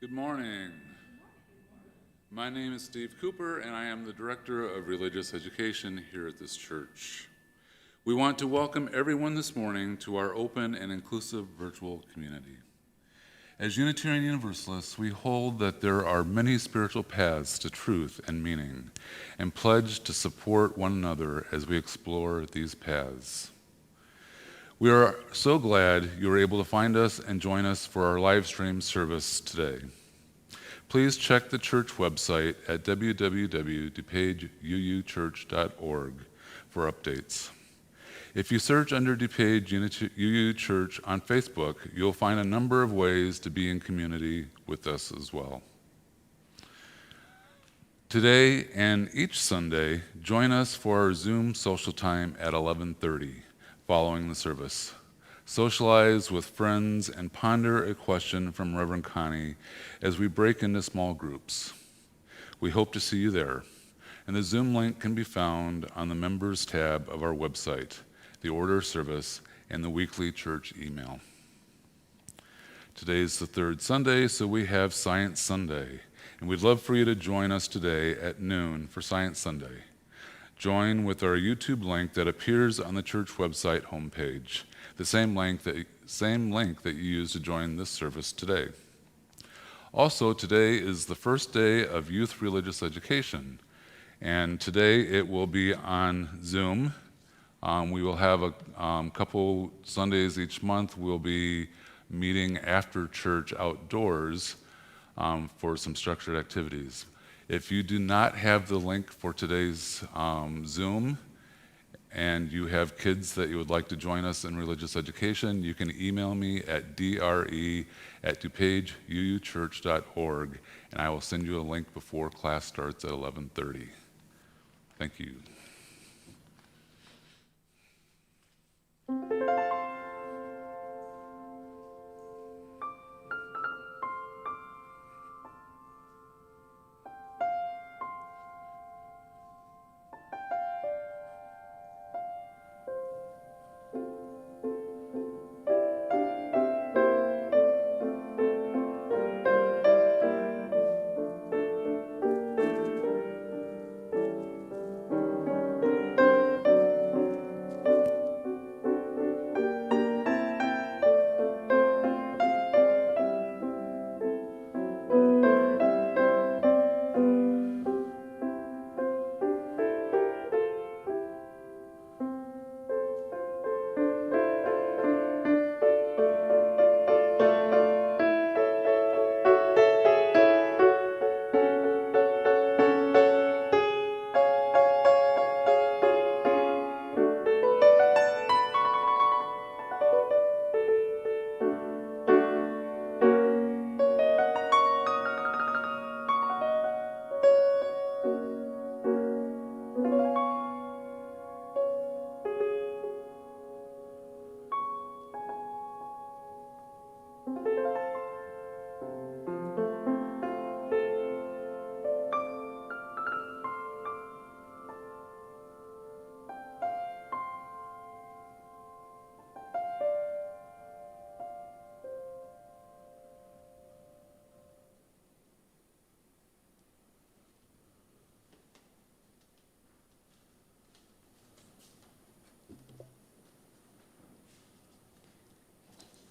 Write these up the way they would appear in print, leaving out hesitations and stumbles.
Good morning. My name is Steve Cooper, and I am the Director of Religious Education here at this church. We want to welcome everyone this morning to our open and inclusive virtual community. As Unitarian Universalists, we hold that there are many spiritual paths to truth and meaning, and pledge to support one another as we explore these paths. We are so glad you were able to find us and join us for our live stream service today. Please check the church website at www.dupageuuchurch.org for updates. If you search under DuPage UU Church on Facebook, you'll find a number of ways to be in community with us as well. Today and each Sunday, join us for our Zoom social time at 11:30 following the service. Socialize with friends and ponder a question from Reverend Connie as we break into small groups. We hope to see you there, and the Zoom link can be found on the Members tab of our website, the Order of Service, and the weekly church email. Today is the third Sunday, so we have Science Sunday, and we'd love for you to join us today at noon for Science Sunday. Join with our YouTube link that appears on the church website homepage, the same link that you used to join this service today. Also, today is the first day of Youth Religious Education, and today it will be on Zoom. We will have a couple Sundays each month. We'll be meeting after church outdoors for some structured activities. If you do not have the link for today's Zoom and you have kids that you would like to join us in religious education, you can email me at dre@dupageuuchurch.org, and I will send you a link before class starts at 11:30. Thank you.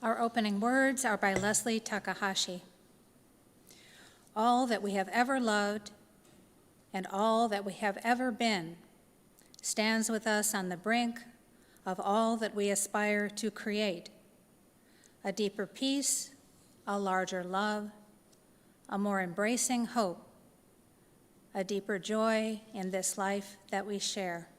Our opening words are by Leslie Takahashi. All that we have ever loved and all that we have ever been stands with us on the brink of all that we aspire to create: a deeper peace, a larger love, a more embracing hope, a deeper joy in this life that we share.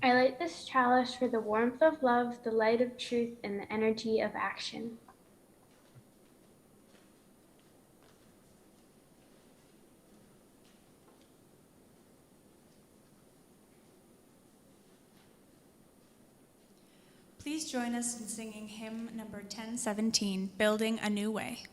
I light this chalice for the warmth of love, the light of truth, and the energy of action. Please join us in singing hymn number 1017, Building a New Way.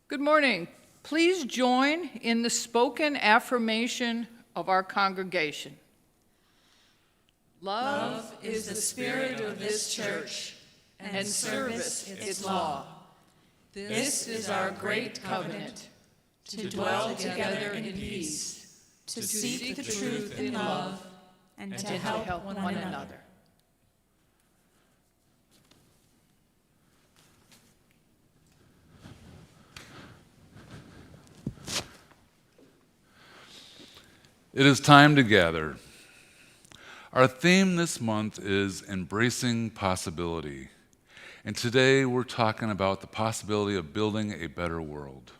Good morning. Please join in the spoken affirmation of our congregation. Love is the spirit of this church, and service its law. This is our great covenant, to dwell together in peace, to seek the truth in love, and to help one another. It is time to gather. Our theme this month is Embracing Possibility. And today we're talking about the possibility of building a better world.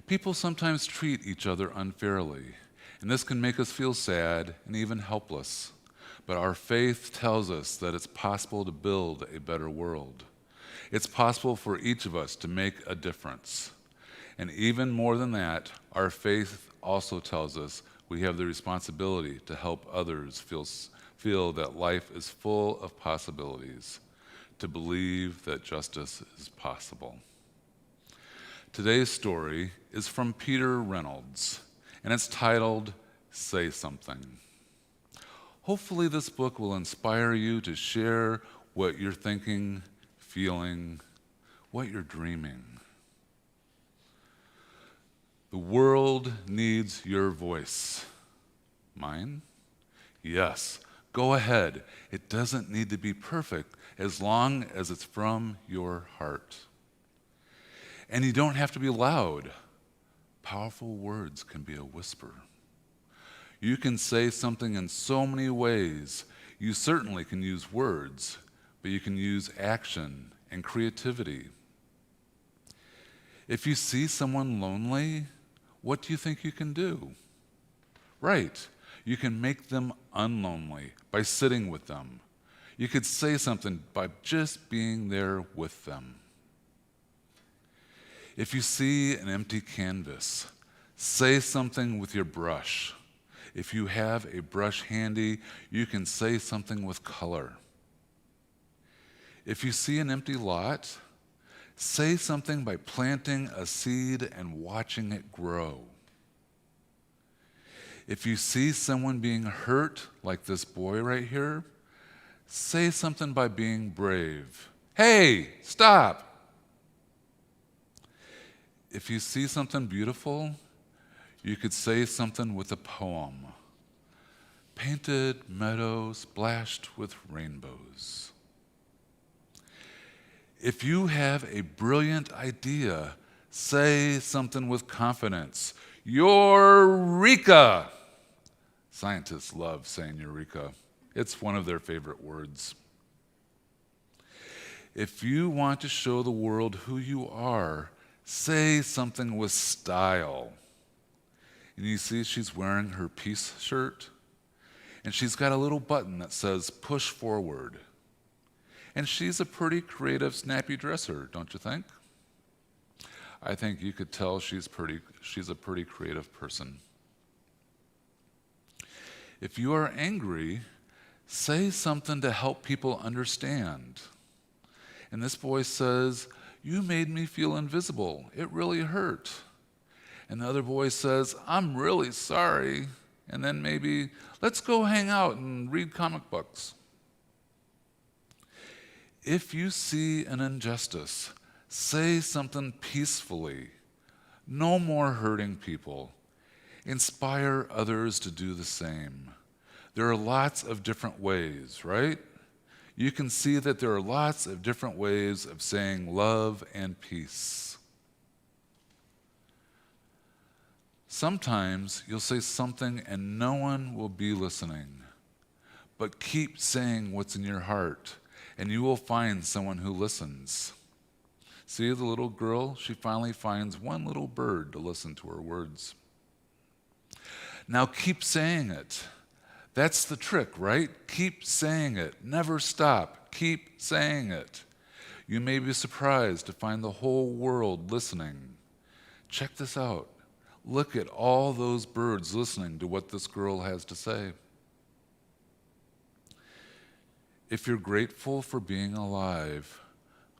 People sometimes treat each other unfairly, and this can make us feel sad and even helpless. But our faith tells us that it's possible to build a better world. It's possible for each of us to make a difference. And even more than that, our faith also tells us we have the responsibility to help others feel that life is full of possibilities, to believe that justice is possible. Today's story is from Peter Reynolds, and it's titled, Say Something. Hopefully this book will inspire you to share what you're thinking, feeling, what you're dreaming. The world needs your voice. Mine? Yes, go ahead. It doesn't need to be perfect as long as it's from your heart. And you don't have to be loud. Powerful words can be a whisper. You can say something in so many ways. You certainly can use words, but you can use action and creativity. If you see someone lonely, what do you think you can do? Right, you can make them unlonely by sitting with them. You could say something by just being there with them. If you see an empty canvas, say something with your brush. If you have a brush handy, you can say something with color. If you see an empty lot, say something by planting a seed and watching it grow. If you see someone being hurt, like this boy right here, say something by being brave. Hey, stop! If you see something beautiful, you could say something with a poem. Painted meadow splashed with rainbows. If you have a brilliant idea, say something with confidence. Eureka! Scientists love saying eureka. It's one of their favorite words. If you want to show the world who you are, say something with style. And you see she's wearing her peace shirt, and she's got a little button that says push forward. And she's a pretty creative, snappy dresser, don't you think? I think you could tell she's a pretty creative person. If you are angry, say something to help people understand. And this boy says, "You made me feel invisible. It really hurt." And the other boy says, "I'm really sorry." And then maybe, "Let's go hang out and read comic books." If you see an injustice, say something peacefully. No more hurting people. Inspire others to do the same. There are lots of different ways, right? You can see that there are lots of different ways of saying love and peace. Sometimes you'll say something and no one will be listening. But keep saying what's in your heart, and you will find someone who listens. See the little girl? She finally finds one little bird to listen to her words. Now keep saying it. That's the trick, right? Keep saying it. Never stop. Keep saying it. You may be surprised to find the whole world listening. Check this out. Look at all those birds listening to what this girl has to say. If you're grateful for being alive,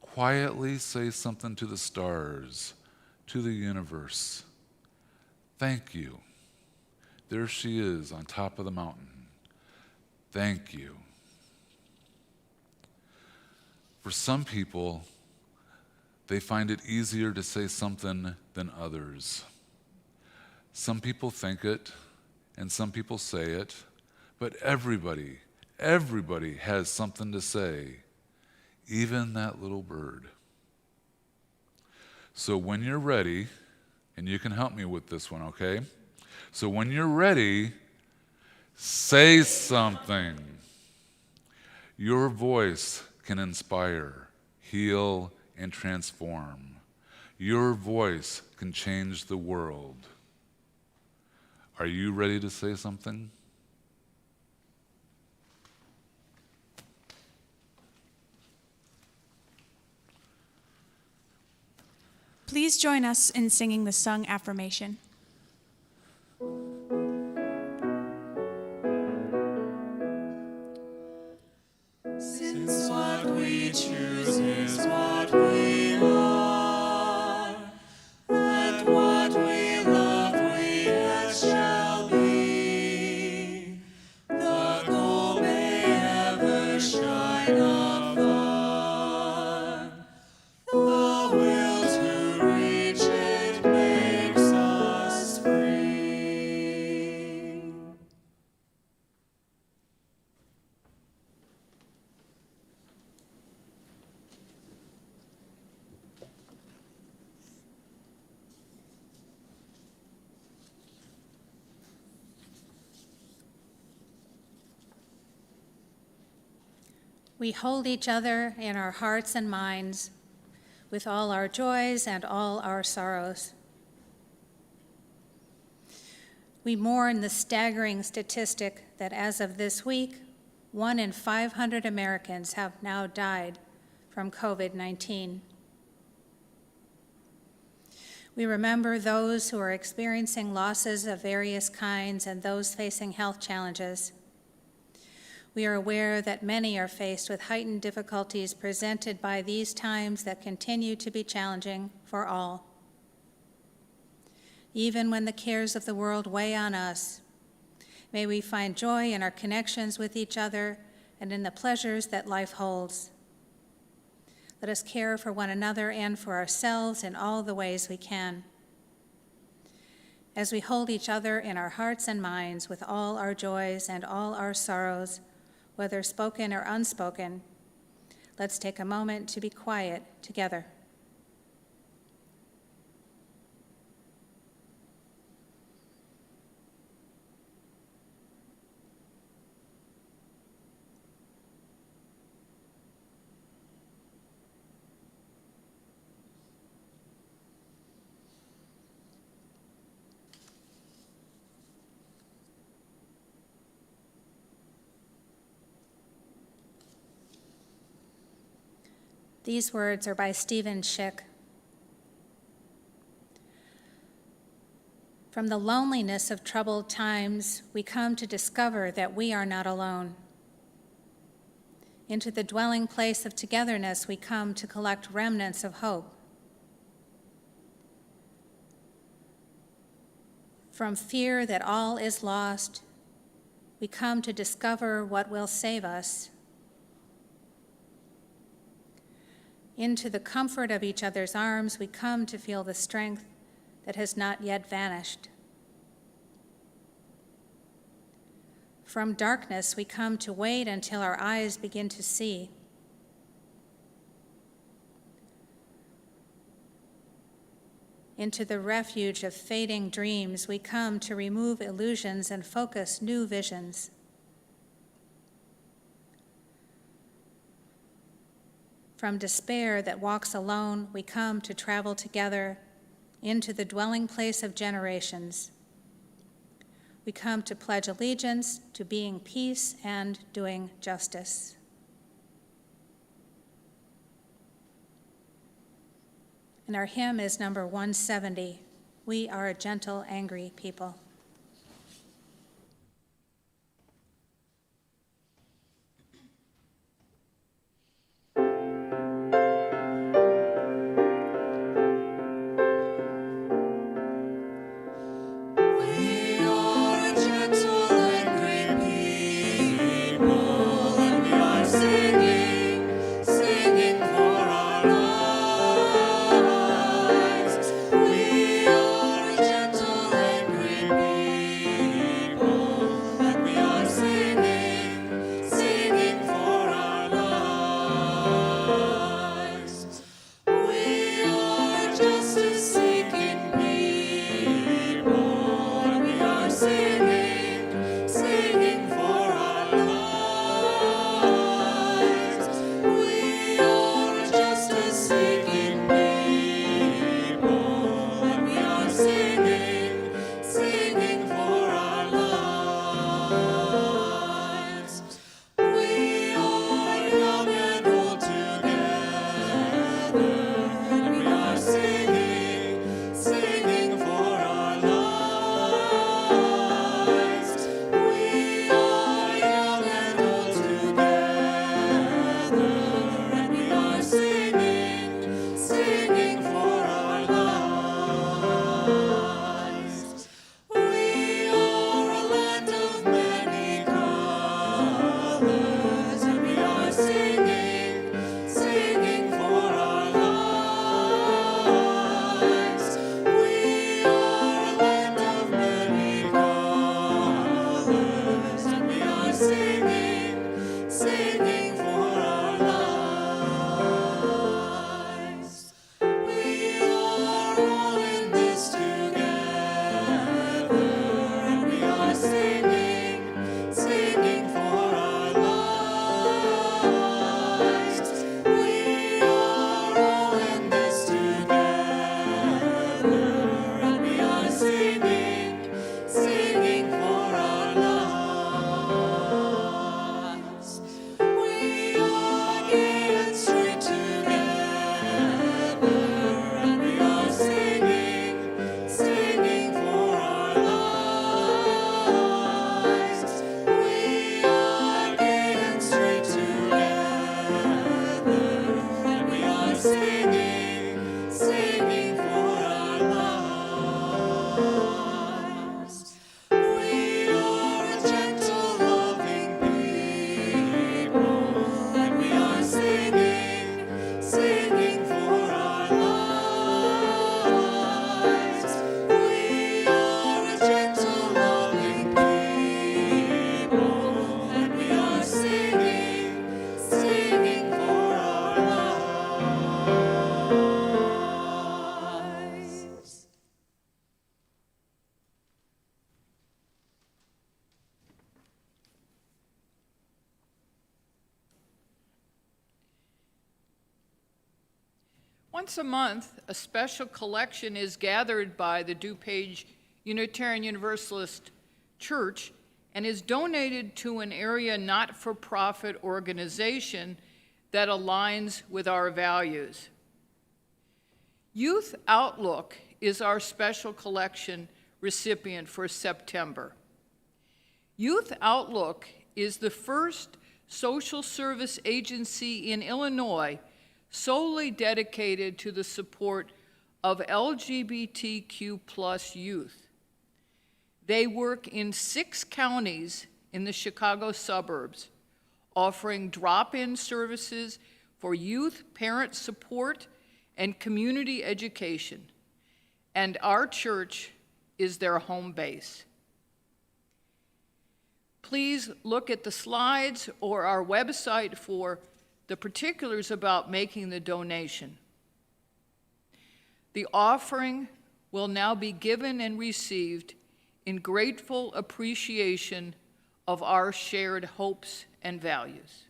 quietly say something to the stars, to the universe. Thank you. There she is on top of the mountain. Thank you. For some people, they find it easier to say something than others. Some people think it, and some people say it, but everybody has something to say, even that little bird. So when you're ready, and you can help me with this one, okay? So when you're ready, say something. Your voice can inspire, heal, and transform. Your voice can change the world. Are you ready to say something? Please join us in singing the sung affirmation. Since what we choose is what we are, let what we love we as shall be. The goal may ever shine afar. The will to reach it makes us free. We hold each other in our hearts and minds with all our joys and all our sorrows. We mourn the staggering statistic that as of this week, 1 in 500 Americans have now died from COVID-19. We remember those who are experiencing losses of various kinds and those facing health challenges. We are aware that many are faced with heightened difficulties presented by these times that continue to be challenging for all. Even when the cares of the world weigh on us, May we find joy in our connections with each other and in the pleasures that life holds. Let us care for one another and for ourselves in all the ways we can. As we hold each other in our hearts and minds with all our joys and all our sorrows, whether spoken or unspoken, let's take a moment to be quiet together. These words are by Stephen Schick. From the loneliness of troubled times, we come to discover that we are not alone. Into the dwelling place of togetherness, we come to collect remnants of hope. From fear that all is lost, we come to discover what will save us. Into the comfort of each other's arms, we come to feel the strength that has not yet vanished. From darkness, we come to wait until our eyes begin to see. Into the refuge of fading dreams, we come to remove illusions and focus new visions. From despair that walks alone, we come to travel together into the dwelling place of generations. We come to pledge allegiance to being peace and doing justice. And our hymn is number 170, We Are a Gentle, Angry People. Gentle and Once a month, a special collection is gathered by the DuPage Unitarian Universalist Church and is donated to an area not-for-profit organization that aligns with our values. Youth Outlook is our special collection recipient for September. Youth Outlook is the first social service agency in Illinois solely dedicated to the support of LGBTQ+ youth. They work in 6 counties in the Chicago suburbs, offering drop-in services for youth parent support and community education, and our church is their home base. Please look at the slides or our website for the particulars about making the donation. The offering will now be given and received in grateful appreciation of our shared hopes and values.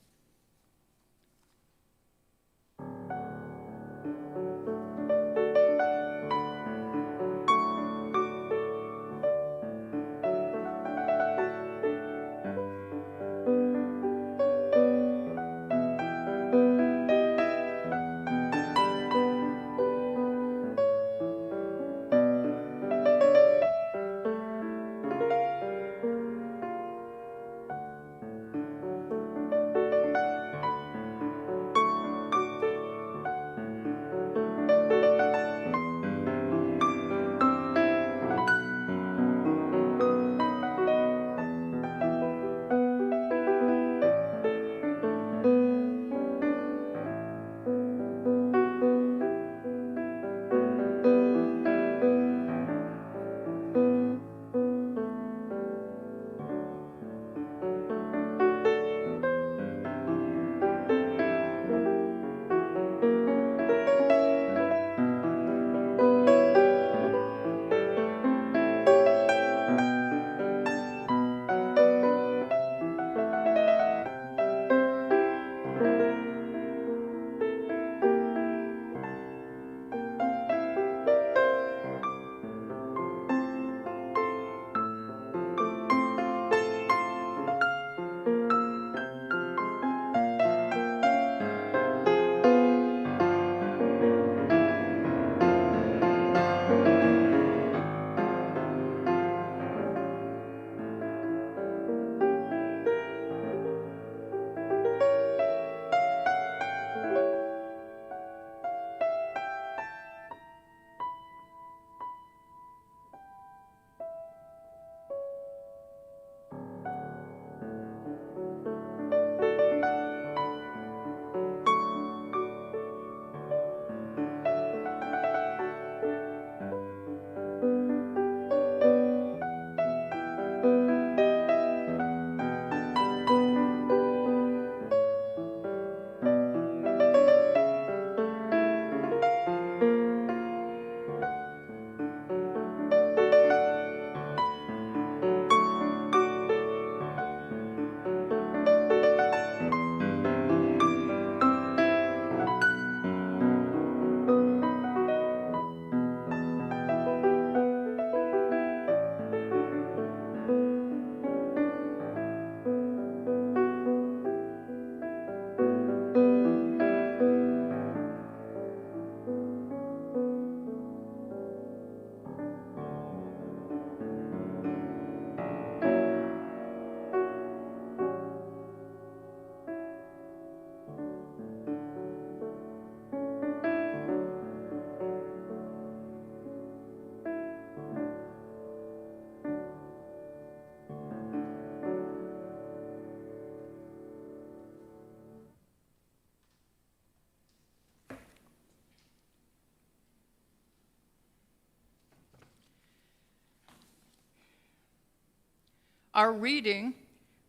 Our reading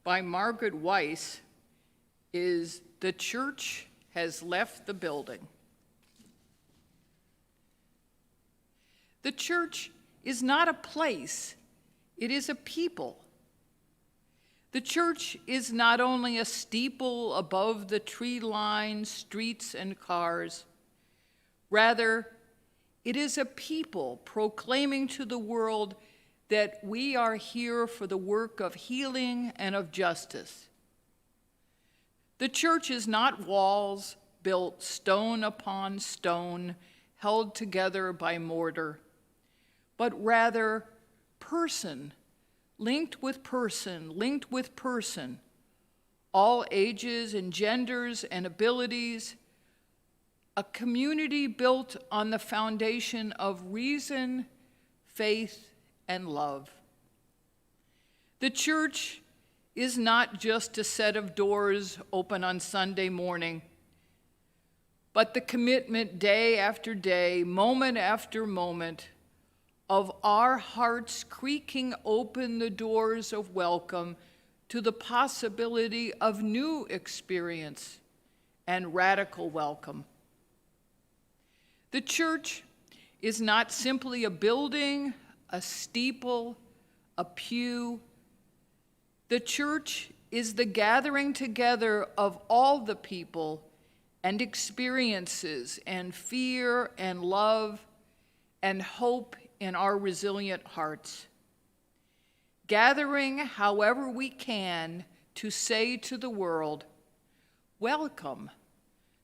by Margaret Weiss is "The Church Has Left the Building." The church is not a place, it is a people. The church is not only a steeple above the tree-lined streets and cars, Rather, it is a people proclaiming to the world that we are here for the work of healing and of justice. The church is not walls built stone upon stone, held together by mortar, but rather person, linked with person, all ages and genders and abilities, a community built on the foundation of reason, faith, and love. The church is not just a set of doors open on Sunday morning, but the commitment day after day, moment after moment, of our hearts creaking open the doors of welcome to the possibility of new experience and radical welcome. The church is not simply a building, a steeple, a pew. The church is the gathering together of all the people and experiences and fear and love and hope in our resilient hearts. Gathering however we can to say to the world, welcome,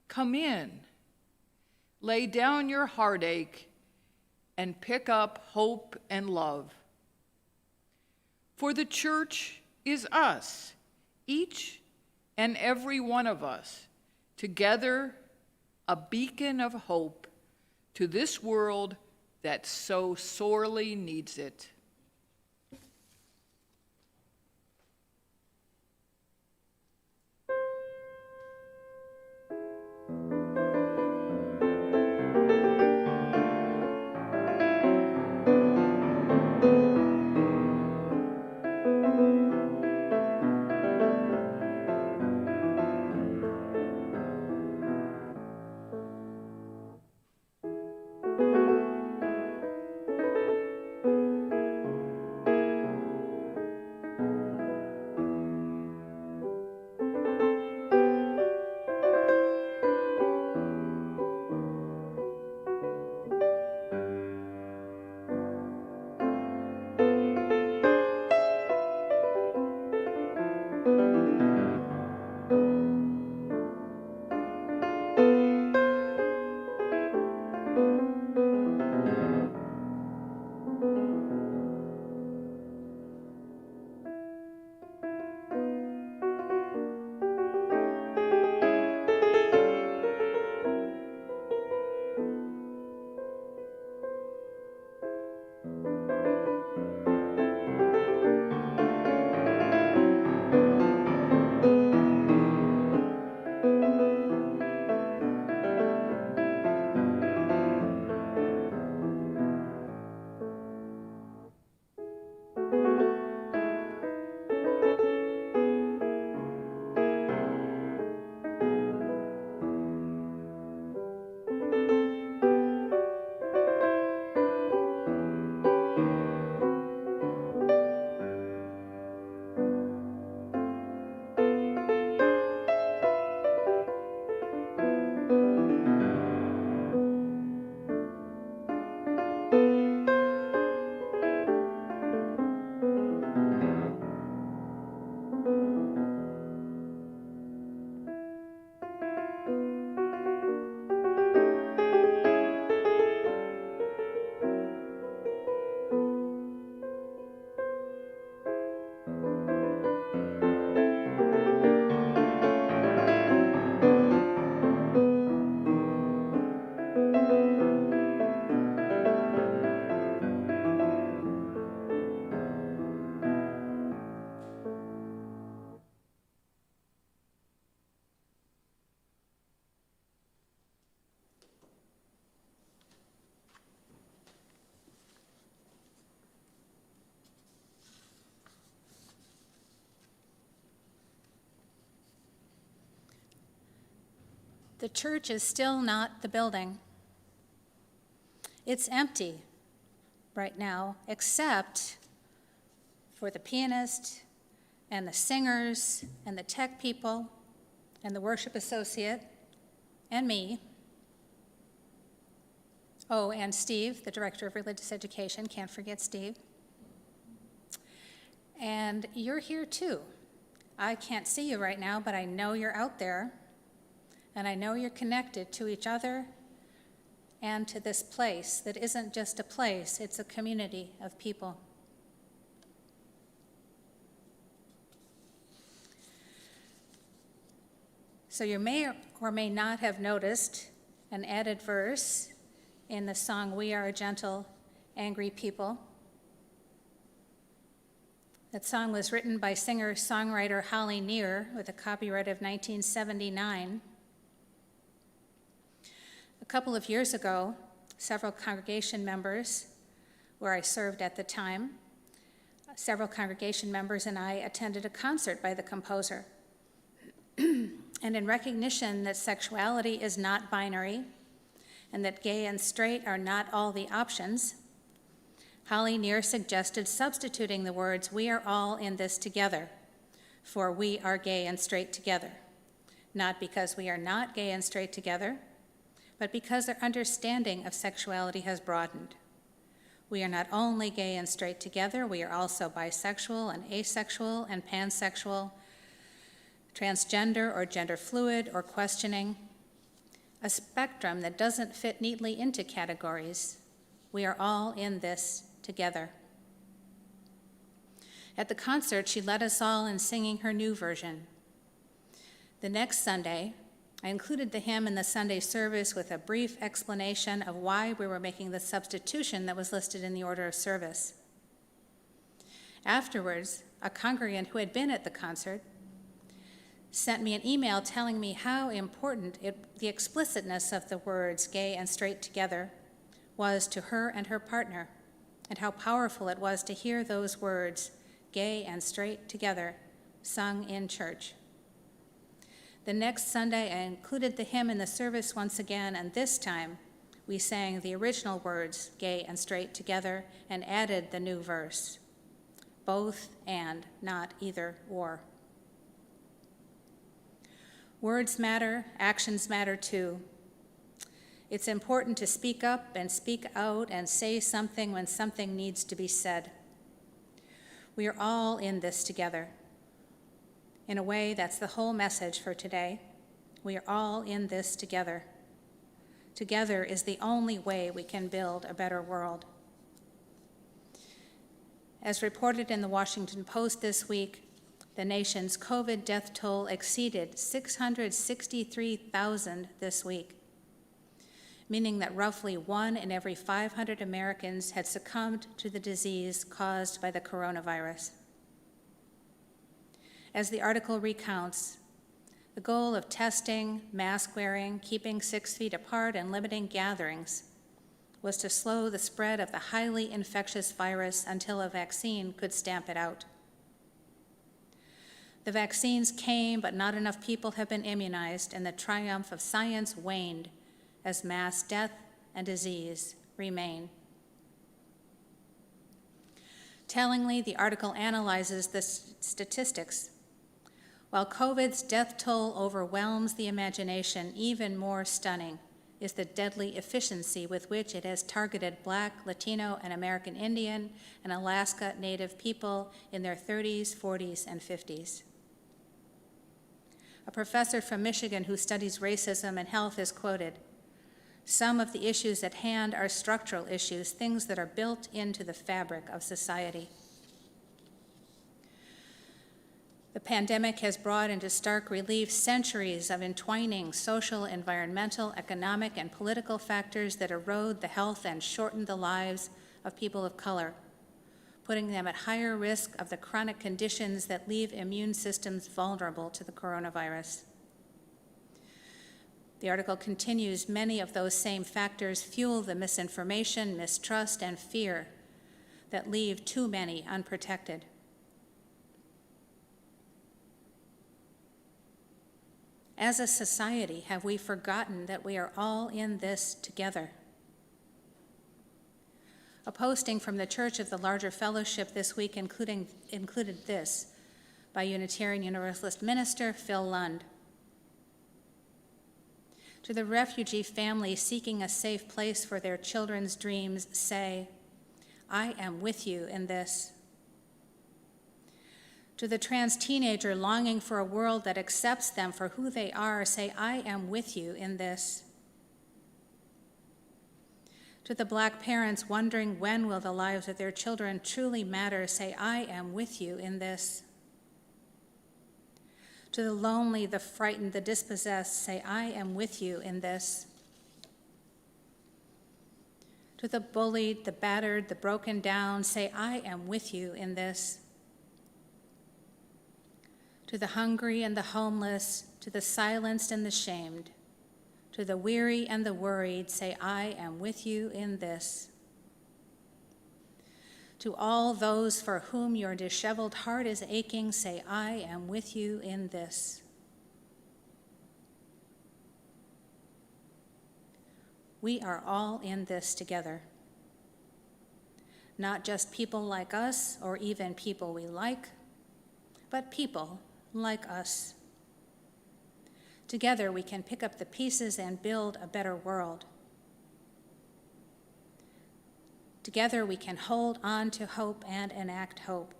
come in, lay down your heartache, and pick up hope and love. For the church is us, each and every one of us, together a beacon of hope to this world that so sorely needs it. The church is still not the building. It's empty right now, except for the pianist and the singers and the tech people and the worship associate and me. Oh, and Steve, the Director of Religious Education, can't forget Steve. And you're here too. I can't see you right now, but I know you're out there, and I know you're connected to each other and to this place that isn't just a place, it's a community of people. So you may or may not have noticed an added verse in the song, "We Are a Gentle, Angry People." That song was written by singer-songwriter Holly Near with a copyright of 1979. A couple of years ago, several congregation members, where I served at the time, several congregation members and I attended a concert by the composer. And in recognition that sexuality is not binary and that gay and straight are not all the options, Holly Near suggested substituting the words, "We are all in this together," for "we are gay and straight together," not because we are not gay and straight together, but because their understanding of sexuality has broadened. We are not only gay and straight together, we are also bisexual and asexual and pansexual, transgender or gender fluid or questioning, a spectrum that doesn't fit neatly into categories. We are all in this together. At the concert, she led us all in singing her new version. The next Sunday, I included the hymn in the Sunday service with a brief explanation of why we were making the substitution that was listed in the order of service. Afterwards, a congregant who had been at the concert sent me an email telling me how important the explicitness of the words "gay and straight together" was to her and her partner, and how powerful it was to hear those words, "gay and straight together," sung in church. The next Sunday, I included the hymn in the service once again, and this time we sang the original words, "gay and straight together," and added the new verse, "both and, not either or." Words matter, actions matter too. It's important to speak up and speak out and say something when something needs to be said. We are all in this together. In a way, that's the whole message for today. We are all in this together. Together is the only way we can build a better world. As reported in the Washington Post this week, the nation's COVID death toll exceeded 663,000 this week, meaning that roughly 1 in every 500 Americans had succumbed to the disease caused by the coronavirus. As the article recounts, the goal of testing, mask wearing, keeping 6 feet apart, and limiting gatherings was to slow the spread of the highly infectious virus until a vaccine could stamp it out. The vaccines came, but not enough people have been immunized, and the triumph of science waned as mass death and disease remain. Tellingly, the article analyzes the statistics. While COVID's death toll overwhelms the imagination, even more stunning is the deadly efficiency with which it has targeted Black, Latino, and American Indian and Alaska Native people in their 30s, 40s, and 50s. A professor from Michigan who studies racism and health is quoted, "Some of the issues at hand are structural issues, things that are built into the fabric of society." The pandemic has brought into stark relief centuries of entwining social, environmental, economic, and political factors that erode the health and shorten the lives of people of color, putting them at higher risk of the chronic conditions that leave immune systems vulnerable to the coronavirus. The article continues, many of those same factors fuel the misinformation, mistrust, and fear that leave too many unprotected. As a society, have we forgotten that we are all in this together? A posting from the Church of the Larger Fellowship this week included this by Unitarian Universalist minister Phil Lund. To the refugee family seeking a safe place for their children's dreams, say, I am with you in this. To the trans teenager longing for a world that accepts them for who they are, say, I am with you in this. To the Black parents wondering when will the lives of their children truly matter, say, I am with you in this. To the lonely, the frightened, the dispossessed, say, I am with you in this. To the bullied, the battered, the broken down, say, I am with you in this. To the hungry and the homeless, to the silenced and the shamed, to the weary and the worried, say, I am with you in this. To all those for whom your disheveled heart is aching, say, I am with you in this. We are all in this together. Not just people like us or even people we like, but people like us. Together we can pick up the pieces and build a better world. Together we can hold on to hope and enact hope.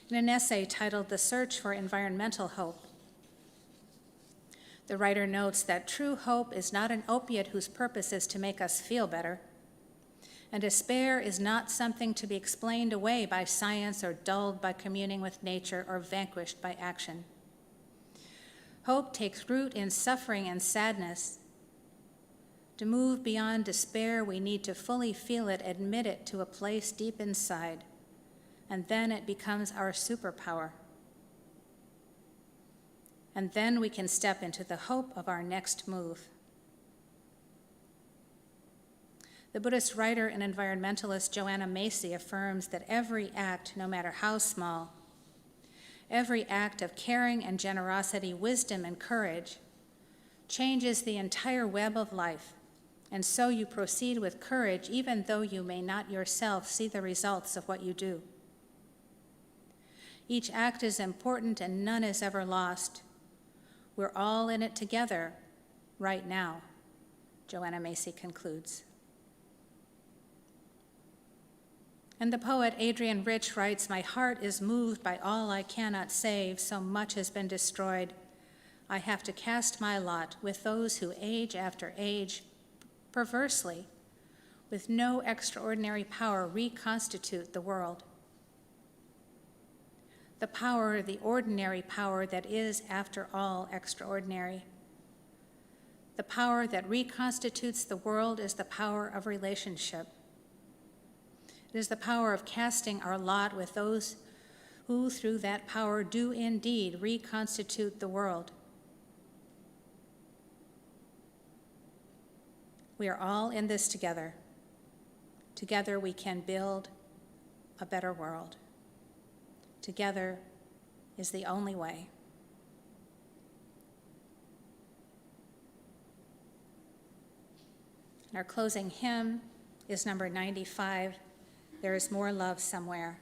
In an essay titled The Search for Environmental Hope, the writer notes that true hope is not an opiate whose purpose is to make us feel better, and despair is not something to be explained away by science or dulled by communing with nature or vanquished by action. Hope takes root in suffering and sadness. To move beyond despair, we need to fully feel it, admit it to a place deep inside, and then it becomes our superpower. And then we can step into the hope of our next move. The Buddhist writer and environmentalist Joanna Macy affirms that every act, no matter how small, every act of caring and generosity, wisdom and courage, changes the entire web of life, and so you proceed with courage even though you may not yourself see the results of what you do. Each act is important and none is ever lost. We're all in it together right now, Joanna Macy concludes. And the poet Adrienne Rich writes, my heart is moved by all I cannot save, so much has been destroyed. I have to cast my lot with those who age after age, perversely, with no extraordinary power, reconstitute the world. The power, the ordinary power that is, after all, extraordinary. The power that reconstitutes the world is the power of relationship. It is the power of casting our lot with those who, through that power, do indeed reconstitute the world. We are all in this together. Together we can build a better world. Together is the only way. And our closing hymn is number 95, There is More Love Somewhere.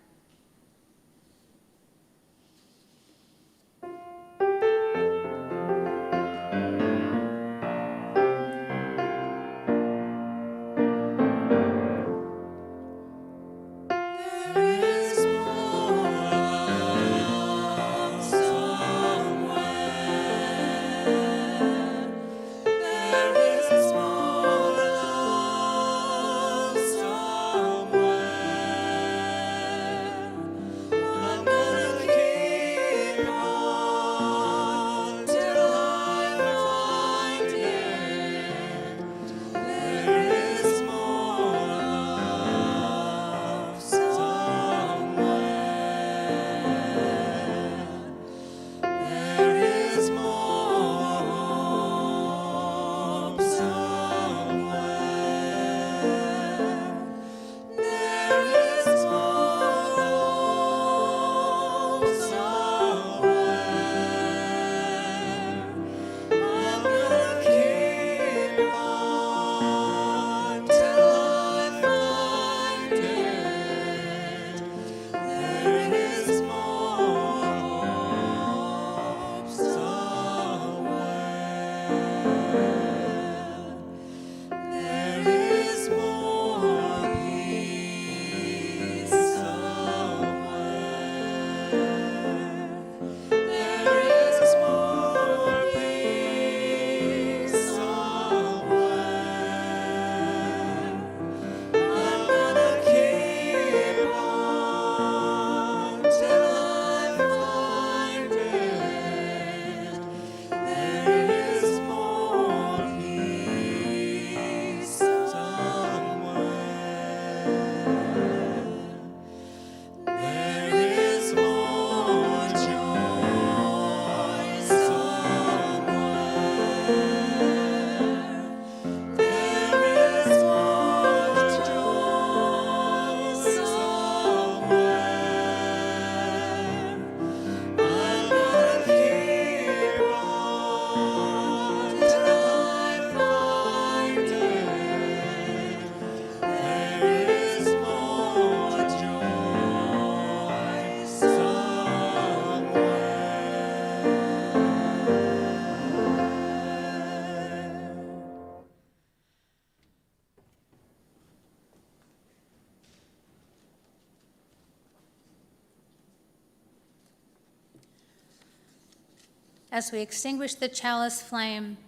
As we extinguish the chalice flame,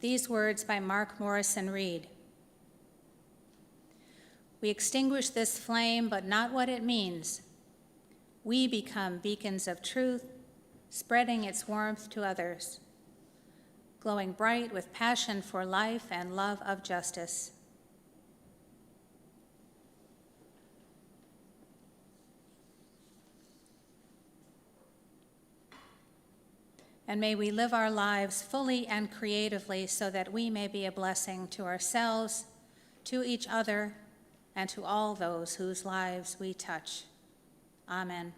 these words by Mark Morrison read, "We extinguish this flame, but not what it means. We become beacons of truth, spreading its warmth to others, glowing bright with passion for life and love of justice." And may we live our lives fully and creatively so that we may be a blessing to ourselves, to each other, and to all those whose lives we touch. Amen.